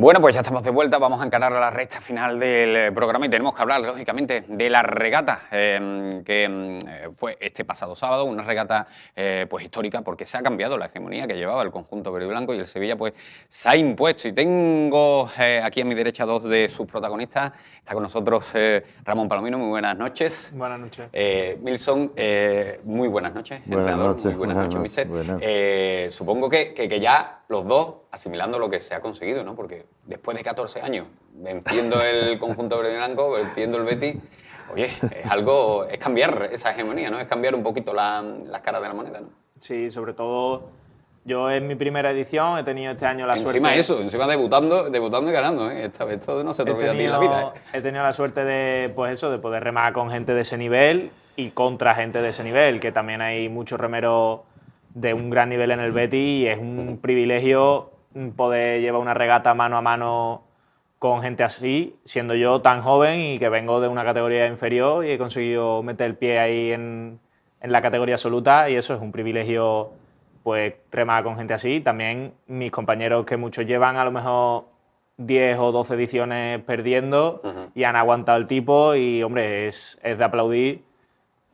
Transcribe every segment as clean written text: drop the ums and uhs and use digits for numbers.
Bueno, pues ya estamos de vuelta, vamos a encarar a la recta final del programa y tenemos que hablar, lógicamente, de la regata que fue este pasado sábado, una regata pues histórica porque se ha cambiado la hegemonía que llevaba el conjunto verde y blanco y el Sevilla pues se ha impuesto. Y tengo aquí a mi derecha dos de sus protagonistas. Está con nosotros Ramón Palomino, muy buenas noches. Buenas noches. Milson, muy buenas noches, Buenas entrenador, noches, muy buenas noches, mister. buenas. Supongo que ya los dos asimilando lo que se ha conseguido, ¿no? Porque después de 14 años venciendo el conjunto verde y blanco, venciendo el Betis, oye, es cambiar esa hegemonía, ¿no? Es cambiar un poquito las caras de la moneda, ¿no? Sí, sobre todo yo en mi primera edición he tenido este año la suerte... Encima debutando y ganando, ¿eh? Esto no se te olvida a ti en la vida, ¿eh? He tenido la suerte de, pues eso, de poder remar con gente de ese nivel y contra gente de ese nivel, que también hay muchos remeros de un gran nivel en el Betis y es un privilegio poder llevar una regata mano a mano con gente así, siendo yo tan joven y que vengo de una categoría inferior y he conseguido meter el pie ahí en la categoría absoluta y eso es un privilegio, pues remar con gente así. También mis compañeros que muchos llevan a lo mejor 10 o 12 ediciones perdiendo y han aguantado el tipo y, hombre, es de aplaudir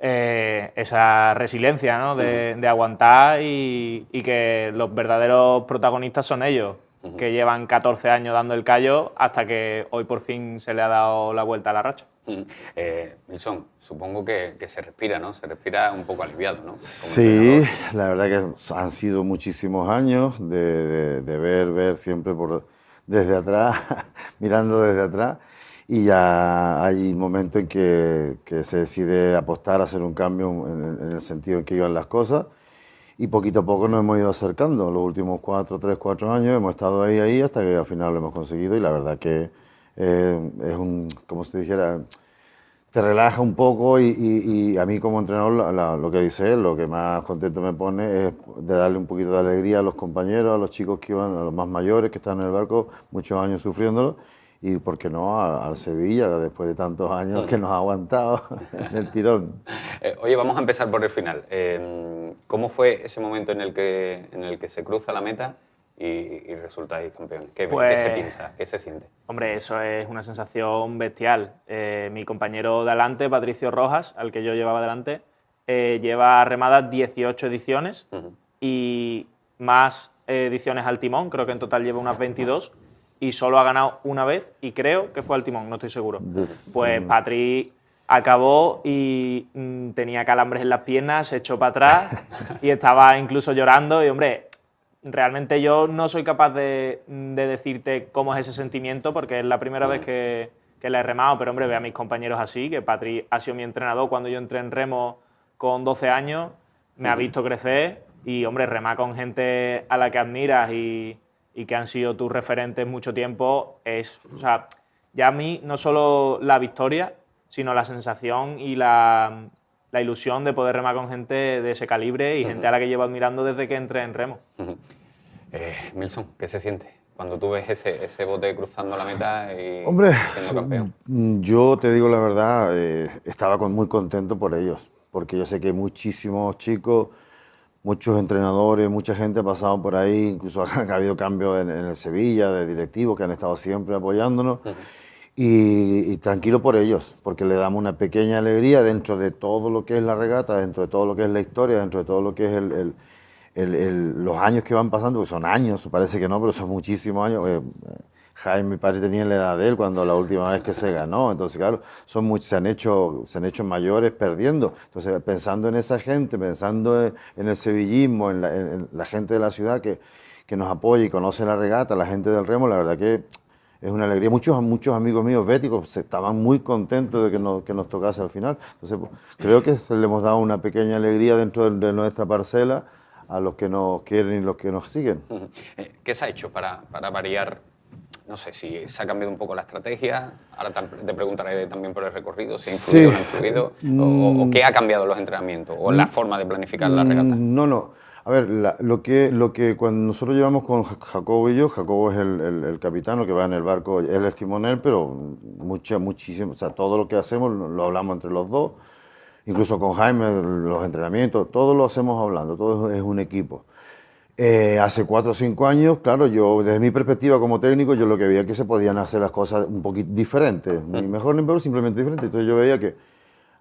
esa resiliencia, ¿no? de aguantar y que los verdaderos protagonistas son ellos, que llevan 14 años dando el callo hasta que hoy por fin se le ha dado la vuelta a la racha. Milson, supongo que se respira, ¿no? Se respira un poco aliviado, ¿no? Como sí, la verdad que han sido muchísimos años de ver siempre desde atrás, mirando desde atrás, y ya hay momentos en que se decide apostar a hacer un cambio en el sentido en que iban las cosas, y poquito a poco nos hemos ido acercando. Los últimos 4 años hemos estado ahí hasta que al final lo hemos conseguido, y la verdad que es como si dijera, te relaja un poco y a mí como entrenador lo que dice él, lo que más contento me pone es de darle un poquito de alegría a los compañeros, a los chicos que iban, a los más mayores que están en el barco muchos años sufriéndolo, y por qué no al Sevilla después de tantos años que nos ha aguantado en el tirón. Oye, vamos a empezar por el final. ¿Cómo fue ese momento en el que se cruza la meta y resultáis campeones? ¿Qué se piensa? ¿Qué se siente? Hombre, eso es una sensación bestial. Mi compañero de adelante, Patricio Rojas, al que yo llevaba delante, lleva remadas 18 ediciones y más ediciones al timón, creo que en total lleva unas 22 y solo ha ganado una vez y creo que fue al timón, no estoy seguro. Pues Patri acabó y tenía calambres en las piernas, se echó para atrás y estaba incluso llorando y, hombre, realmente yo no soy capaz de decirte cómo es ese sentimiento porque es la primera vez que le he remado, pero, hombre, ve a mis compañeros así, que Patri ha sido mi entrenador cuando yo entré en remo con 12 años, me ha visto crecer y, hombre, remar con gente a la que admiras y que han sido tus referentes mucho tiempo, o sea, ya a mí no solo la victoria, sino la sensación y la ilusión de poder remar con gente de ese calibre y gente a la que llevo admirando desde que entré en remo. Milson, ¿qué se siente cuando tú ves ese bote cruzando la meta y siendo campeón? Yo te digo la verdad, estaba muy contento por ellos, porque yo sé que muchísimos chicos, muchos entrenadores, mucha gente ha pasado por ahí, incluso ha habido cambios en el Sevilla, de directivos que han estado siempre apoyándonos. Y tranquilo por ellos, porque le damos una pequeña alegría dentro de todo lo que es la regata, dentro de todo lo que es la historia, dentro de todo lo que es los años que van pasando, porque son años, parece que no, pero son muchísimos años. Jaime, mi padre, tenía la edad de él cuando la última vez que se ganó, entonces claro, se han hecho mayores perdiendo. Entonces, pensando en esa gente, pensando en el sevillismo, en la gente de la ciudad que nos apoya y conoce la regata, la gente del remo, la verdad que es una alegría. Muchos amigos míos béticos estaban muy contentos de que nos tocase al final. Entonces, pues, creo que le hemos dado una pequeña alegría dentro de nuestra parcela a los que nos quieren y los que nos siguen. ¿Qué se ha hecho para variar? No sé si se ha cambiado un poco la estrategia. Ahora te preguntaré también por el recorrido, si ha influido o no ha influido, o qué ha cambiado los entrenamientos, o la forma de planificar la regata. No. A ver, lo que cuando nosotros llevamos con Jacobo y yo, Jacobo es el capitán, que va en el barco, él es timonel, pero muchísimo, o sea, todo lo que hacemos lo hablamos entre los dos, incluso con Jaime, los entrenamientos, todo lo hacemos hablando, todo es un equipo. Hace 4 o 5 años, claro, yo desde mi perspectiva como técnico, yo lo que veía que se podían hacer las cosas un poquito diferentes, ni mejor ni peor, simplemente diferentes. Entonces yo veía que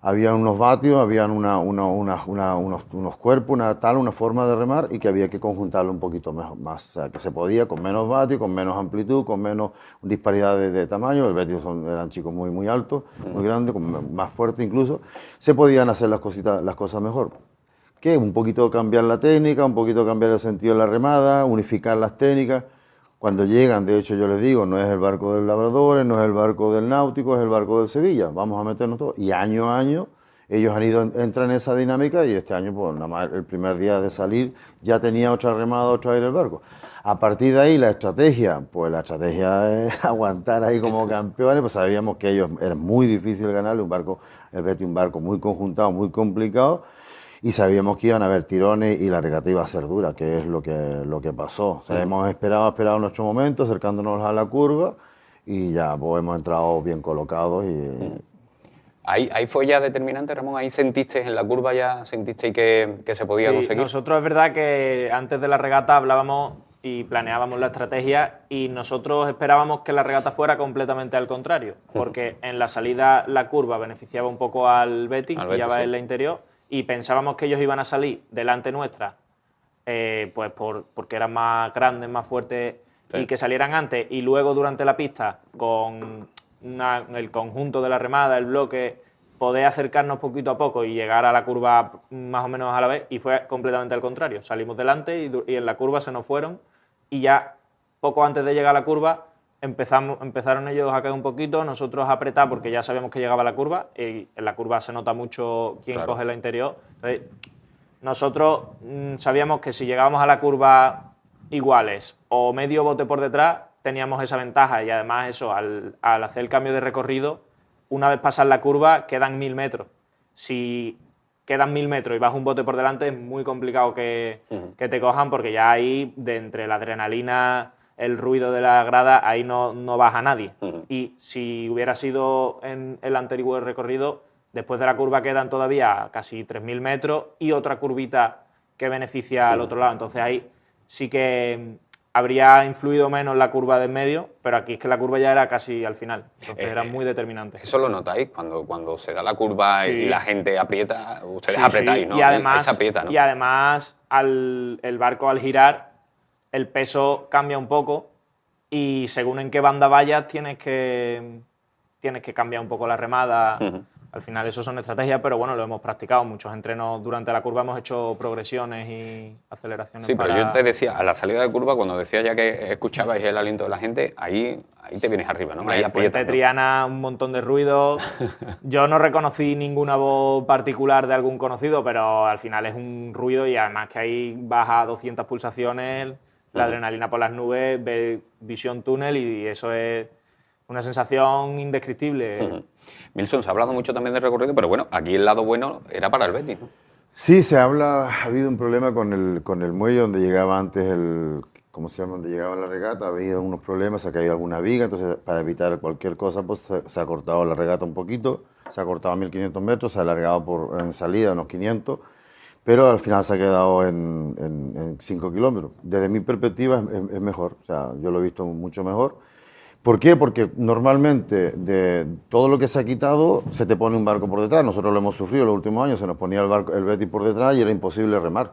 había unos vatios, habían unos cuerpos, una forma de remar y que había que conjuntarlo un poquito más, o sea, que se podía con menos vatios, con menos amplitud, con menos disparidad de tamaño. El Betis eran chicos muy altos, muy grandes, más fuertes incluso. Se podían hacer las cosas mejor. Que un poquito cambiar la técnica, un poquito cambiar el sentido de la remada, unificar las técnicas. Cuando llegan, de hecho yo les digo, no es el barco del Labrador, no es el barco del Náutico, es el barco del Sevilla, vamos a meternos todos. Y año a año ellos entran en esa dinámica y este año, pues nada más el primer día de salir ya tenía otra remada, otro aire el barco. A partir de ahí la estrategia es aguantar ahí como campeones, pues sabíamos que ellos era muy difícil ganarle, el Betis un barco muy conjuntado, muy complicado. Y sabíamos que iban a haber tirones y la regata iba a ser dura, que es lo que pasó. O sea, hemos esperado nuestro momento, acercándonos a la curva y ya pues, hemos entrado bien colocados. Ahí fue ya determinante, Ramón. Ahí sentisteis en la curva, ya sentisteis que se podía conseguir. Nosotros es verdad que antes de la regata hablábamos y planeábamos la estrategia y nosotros esperábamos que la regata fuera completamente al contrario, porque en la salida la curva beneficiaba un poco al Betis, que ya va en la interior. Y pensábamos que ellos iban a salir delante nuestra, pues porque eran más grandes, más fuertes, sí, y que salieran antes. Y luego durante la pista, con el conjunto de la remada, el bloque, poder acercarnos poquito a poco y llegar a la curva más o menos a la vez. Y fue completamente al contrario. Salimos delante y en la curva se nos fueron. Y ya poco antes de llegar a la curva empezaron ellos a caer un poquito, nosotros a apretar porque ya sabíamos que llegaba la curva y en la curva se nota mucho quién coge la interior. Entonces, nosotros sabíamos que si llegábamos a la curva iguales o medio bote por detrás teníamos esa ventaja y además eso, al hacer el cambio de recorrido, una vez pasar la curva quedan 1000 metros. Si quedan 1000 metros y vas un bote por delante es muy complicado que te cojan porque ya ahí de entre la adrenalina, el ruido de la grada, ahí no baja nadie. Y si hubiera sido en el anterior recorrido, después de la curva quedan todavía casi 3000 metros y otra curvita que beneficia al otro lado. Entonces ahí sí que habría influido menos la curva de en medio, pero aquí es que la curva ya era casi al final. Entonces era muy determinante. Eso lo notáis cuando se da la curva y la gente aprieta, ustedes apretáis, ¿no? Y además, se aprieta, ¿no? Y además el barco al girar, el peso cambia un poco y según en qué banda vayas tienes que cambiar un poco la remada. Al final eso son estrategias, pero bueno, lo hemos practicado. Muchos entrenos durante la curva hemos hecho progresiones y aceleraciones. Sí, pero yo te decía, a la salida de curva, cuando decía ya que escuchabais el aliento de la gente, ahí te vienes arriba, ¿no? Ahí aprietas, ¿no? Triana, un montón de ruido. Yo no reconocí ninguna voz particular de algún conocido, pero al final es un ruido y además que ahí baja a 200 pulsaciones, la adrenalina por las nubes, visión túnel y eso es una sensación indescriptible. Milson, se ha hablado mucho también del recorrido, pero bueno, aquí el lado bueno era para el Betis, ¿no? Sí, ha habido un problema con el muelle donde llegaba antes ¿cómo se llama? Donde llegaba la regata, ha habido unos problemas, se ha caído alguna viga, entonces para evitar cualquier cosa pues se ha cortado la regata un poquito, se ha cortado a 1500 metros, se ha alargado en salida unos 500, pero al final se ha quedado en 5 kilómetros. Desde mi perspectiva es mejor, o sea, yo lo he visto mucho mejor. ¿Por qué? Porque normalmente de todo lo que se ha quitado se te pone un barco por detrás. Nosotros lo hemos sufrido los últimos años, se nos ponía el Betis por detrás y era imposible remar.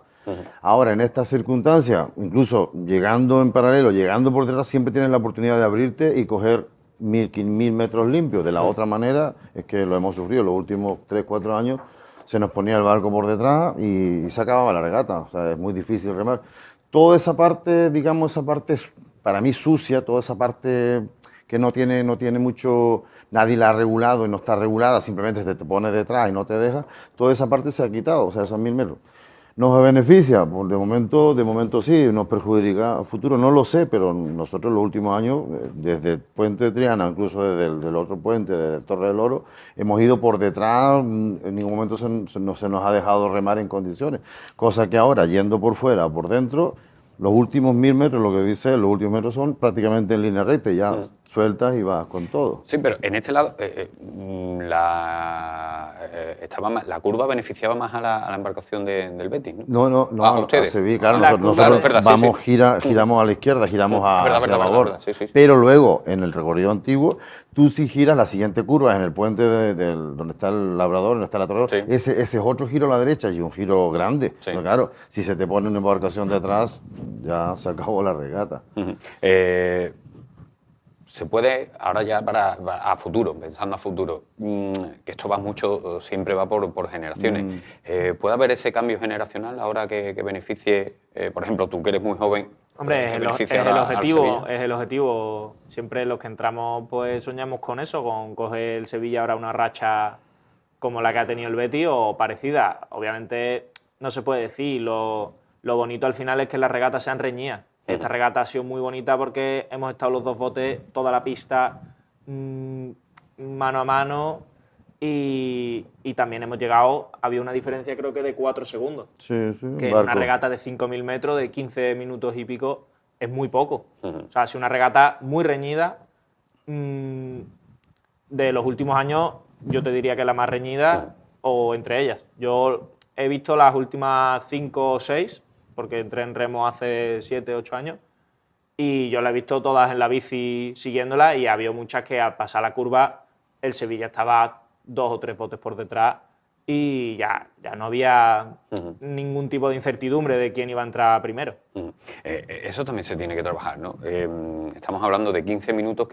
Ahora, en estas circunstancias, incluso llegando en paralelo, llegando por detrás, siempre tienes la oportunidad de abrirte y coger 1000 metros limpios. De la otra manera, es que lo hemos sufrido los últimos 3-4 años, se nos ponía el barco por detrás y se acababa la regata. O sea, es muy difícil remar. Toda esa parte, digamos, esa parte para mí sucia, toda esa parte que no tiene mucho, nadie la ha regulado y no está regulada, simplemente se te pone detrás y no te deja, toda esa parte se ha quitado, o sea, esos 1000 metros. ¿Nos beneficia? Pues de momento sí, nos perjudica a futuro, no lo sé, pero nosotros los últimos años, desde el puente de Triana, incluso desde el otro puente, desde Torre del Oro, hemos ido por detrás, en ningún momento se nos ha dejado remar en condiciones, cosa que ahora, yendo por fuera o por dentro, los últimos 1000 metros, lo que dice, los últimos metros son prácticamente en línea recta, ya sueltas y vas con todo. Sí, pero en este lado la curva beneficiaba más a la embarcación del Betis, ¿no? No, A a ustedes. Sevilla, claro, La nosotros curva, es verdad, sí, vamos, sí. giramos a la izquierda, giramos verdad, hacia verdad, babor. verdad, sí, sí. Pero luego, en el recorrido antiguo, tú si giras la siguiente curva en el puente donde está el Labrador, donde está la Torre, Sí. ese es otro giro a la derecha y un giro grande. Sí. Pero claro, si se te pone una embarcación detrás, ya se acabó la regata. Ujú. Se puede, ahora ya a futuro, pensando a futuro, que esto va mucho, siempre va por generaciones. ¿Puede haber ese cambio generacional ahora que beneficie, por ejemplo, tú que eres muy joven, Hombre, que es el beneficie ahora al Sevilla? es el objetivo. Siempre los que entramos pues soñamos con eso, con coger el Sevilla ahora una racha como la que ha tenido el Betis o parecida. Obviamente no se puede decir, lo bonito al final es que las regatas sean reñidas. Esta regata ha sido muy bonita porque hemos estado los dos botes, toda la pista, mano a mano y también hemos llegado, había una diferencia creo que de 4 segundos. Sí, sí, un Que en una barco. regata de 5.000 metros, de 15 minutos y pico, es muy poco. O sea, ha sido una regata muy reñida. De los últimos años, yo te diría que la más reñida o entre ellas. Yo he visto las últimas 5 o 6, porque entré en remo hace 7, 8 años, y yo las he visto todas en la bici siguiéndolas y había muchas que al pasar la curva el Sevilla estaba 2 o 3 botes por detrás y ya no había ningún tipo de incertidumbre de quién iba a entrar primero. Eso también se tiene que trabajar, ¿no? Estamos hablando de 15 minutos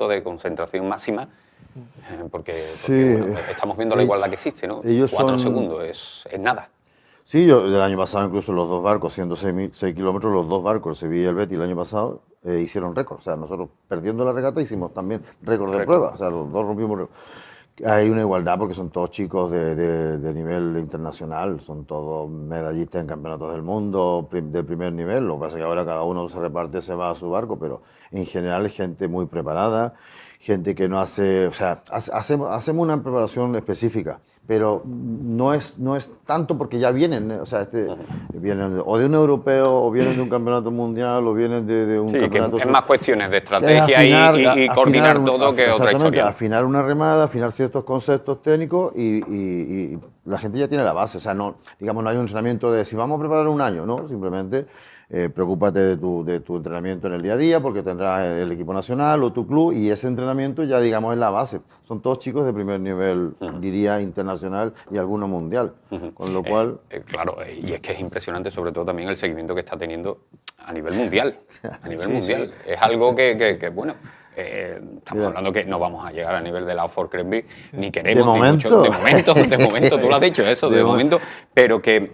de concentración máxima, porque bueno, estamos viendo la igualdad que existe, ¿no? ellos 4 son- segundos es nada. Sí, yo el año pasado incluso los dos barcos, siendo 6 kilómetros, los dos barcos, el Sevilla y el Betis, el año pasado hicieron récord. O sea, nosotros perdiendo la regata hicimos también récord de prueba. O sea, los dos rompimos récord. Hay una igualdad porque son todos chicos de nivel internacional, son todos medallistas en campeonatos del mundo de primer nivel. Lo que pasa es que ahora cada uno se reparte, se va a su barco, pero en general es gente muy preparada, gente que no hace, o sea, hacemos una preparación específica, pero no es tanto porque ya vienen, o sea, vienen o de un europeo, o vienen de un campeonato mundial, o vienen de un Sí, que campeonato... es más cuestiones de Es estrategia y coordinar todo que otra exactamente, historia. afinar una remada, afinar ciertos conceptos técnicos y la gente ya tiene la base. O sea, no, digamos, no hay un entrenamiento de si vamos a preparar un año, ¿no? Simplemente preocúpate de tu entrenamiento en el día a día porque tendrás el equipo nacional o tu club y ese entrenamiento ya, digamos, es la base. Son todos chicos de primer nivel, diría, internacional y alguno mundial. Con lo cual... Claro, y es que es impresionante sobre todo también el seguimiento que está teniendo a nivel mundial. A nivel mundial. Es algo que bueno... estamos hablando que no vamos a llegar a nivel de la Oxford Cranberry, ni queremos, De ni momento. mucho. De momento, tú lo has dicho eso, de momento, pero que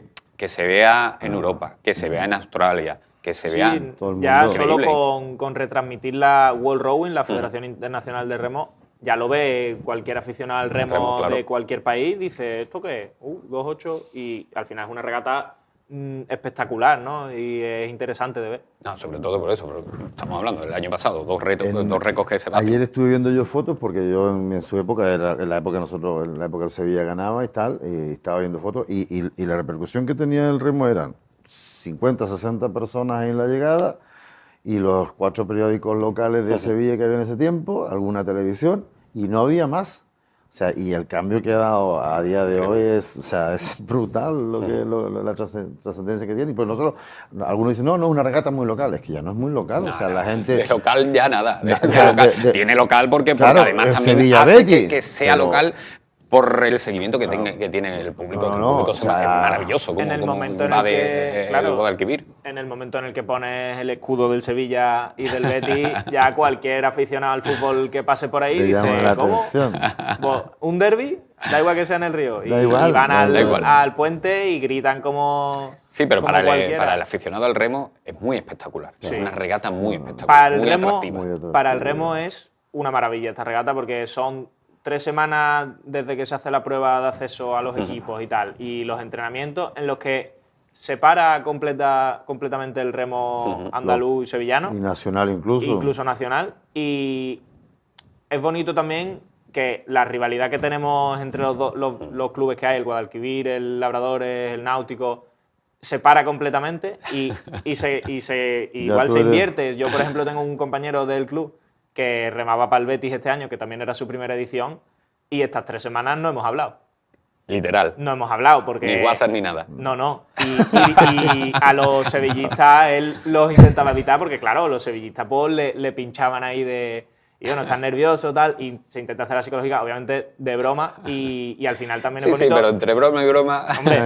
se vea en Europa, que se vea en Australia, que se vea... todo el Ya mundo. solo Increíble. con retransmitir la World Rowing, la Federación Internacional de Remo, ya lo ve cualquier aficionado al remo, Claro. de cualquier país, dice, ¿esto qué es? 2.8 y al final es una regata espectacular, ¿no? Y es interesante de ver. No, sobre todo por eso, pero estamos hablando del año pasado, dos récords que se baten. Ayer estuve viendo yo fotos porque yo en su época, era en la época nosotros, en la época del Sevilla ganaba y tal, y estaba viendo fotos y la repercusión que tenía el remo eran 50, 60 personas en la llegada y los 4 periódicos locales de Sevilla que había en ese tiempo, alguna televisión y no había más. O sea, y el cambio que ha dado a día de hoy es, o sea, es brutal la trascendencia que tiene. Y pues nosotros, algunos dicen, no, es una regata muy local. Es que ya no es muy local. O sea, la gente... De local ya nada. de- Tiene local porque claro, además el también Sevilla hace Betis, que sea pero- local por el seguimiento que tiene el público. No, el no, público o sea, es maravilloso. en el como momento en va el que, el claro, Guadalquivir. en el momento en el que pones el escudo del Sevilla y del Betis, ya cualquier aficionado al fútbol que pase por ahí Le llama dice, la ¿cómo? atención. Pues, un derbi, da igual que sea en el río. Y, Da igual, y van da igual. al puente y gritan como... Sí, pero como para cualquiera. el aficionado al remo es muy espectacular. Sí. Es una regata muy espectacular, Para el muy remo, atractiva. Muy atractiva. para el remo es una maravilla esta regata porque son 3 semanas desde que se hace la prueba de acceso a los equipos y tal, y los entrenamientos en los que se para completamente el remo andaluz y sevillano, Y nacional incluso nacional, y es bonito también que la rivalidad que tenemos entre los clubes que hay, el Guadalquivir, el Labradores, el Náutico, se para completamente y igual tú se eres- invierte. Yo, por ejemplo, tengo un compañero del club que remaba para el Betis este año, que también era su primera edición, y estas 3 semanas no hemos hablado. Literal. No hemos hablado porque... Ni WhatsApp ni nada. No. Y a los sevillistas él los intentaba evitar porque, claro, los sevillistas pues, le pinchaban ahí de... Y bueno, estás nervioso, tal, y se intenta hacer la psicológica, obviamente, de broma, y al final también es bonito. Sí, pero entre broma y broma... Hombre,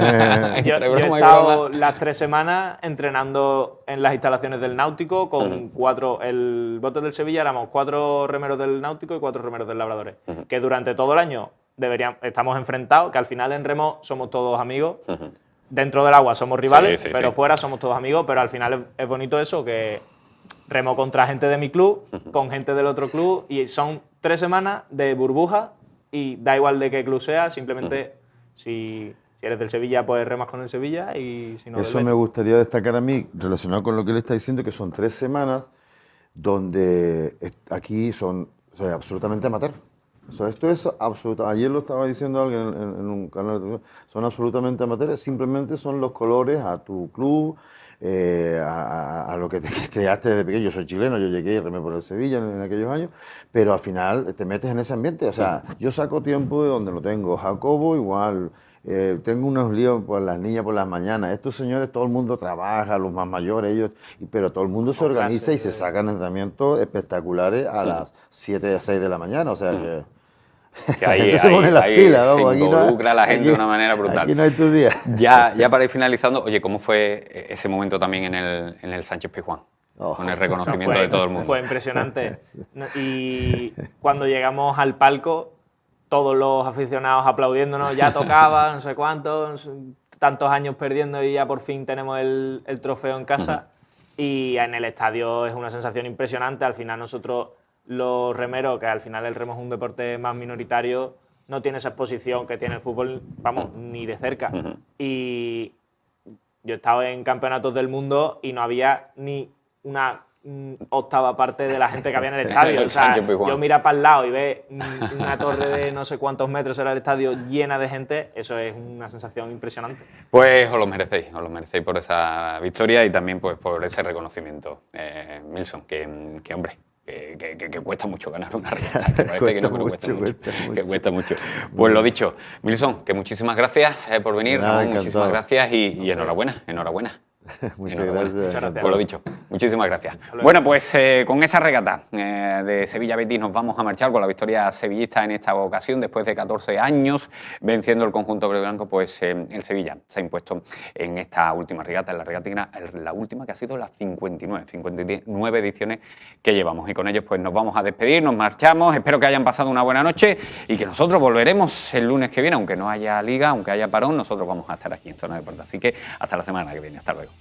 yo he estado las 3 semanas entrenando en las instalaciones del Náutico con 4... El bote del Sevilla éramos 4 remeros del Náutico y 4 remeros del Labradores. Que durante todo el año estamos enfrentados, que al final en remo somos todos amigos. Dentro del agua somos rivales, pero fuera somos todos amigos, pero al final es bonito eso, que... Remo contra gente de mi club, con gente del otro club, y son 3 semanas de burbuja y da igual de qué club sea, simplemente si eres del Sevilla, pues remas con el Sevilla y si no... Eso me gustaría destacar a mí, relacionado con lo que él está diciendo, que son 3 semanas donde aquí son absolutamente amateur. O sea, esto es absoluto. Ayer lo estaba diciendo alguien en un canal de televisión, son absolutamente amateurs, simplemente son los colores a tu club, a lo que te creaste desde pequeño. Yo soy chileno, yo llegué y remé por el Sevilla en aquellos años, pero al final te metes en ese ambiente. O sea, yo saco tiempo de donde lo tengo. Jacobo igual. Tengo unos líos por las niñas por las mañanas. Estos señores, todo el mundo trabaja, los más mayores, ellos, pero todo el mundo se organiza y se sacan entrenamientos espectaculares a las 7 o 6 de la mañana. O sea que ahí se pone las pilas, se vamos, involucra a la gente de una manera brutal. Aquí no hay tu día. Ya para ir finalizando, oye, ¿cómo fue ese momento también en el Sánchez Pizjuán? Con el reconocimiento de todo el mundo. Fue impresionante. Y cuando llegamos al palco, todos los aficionados aplaudiéndonos, ya tocaba, no sé cuántos, tantos años perdiendo y ya por fin tenemos el trofeo en casa. Y en el estadio es una sensación impresionante. Al final nosotros, los remeros, que al final el remo es un deporte más minoritario, no tiene esa exposición que tiene el fútbol, vamos, ni de cerca. Y yo he estado en campeonatos del mundo y no había ni una octava parte de la gente que había en el estadio. O sea, yo mira para el lado y ve una torre de no sé cuántos metros era el estadio llena de gente, eso es una sensación impresionante. Pues os lo merecéis por esa victoria y también pues por ese reconocimiento. Milson, que hombre, que cuesta mucho ganar una regata, que parece que no, pero cuesta mucho. Pues lo dicho, Milson, que muchísimas gracias por venir, Ramón, muchísimas gracias y enhorabuena. Muchas gracias. Pues lo dicho, muchísimas gracias. Bueno, pues con esa regata de Sevilla-Betis nos vamos a marchar con la victoria sevillista en esta ocasión. Después de 14 años venciendo el conjunto verde blanco, pues el Sevilla se ha impuesto en esta última regata, en la regatina, la última que ha sido la 59 ediciones que llevamos. Y con ellos pues nos vamos a despedir, nos marchamos. Espero que hayan pasado una buena noche y que nosotros volveremos el lunes que viene, aunque no haya liga, aunque haya parón, nosotros vamos a estar aquí en Zona Deporte. Así que hasta la semana que viene. Hasta luego.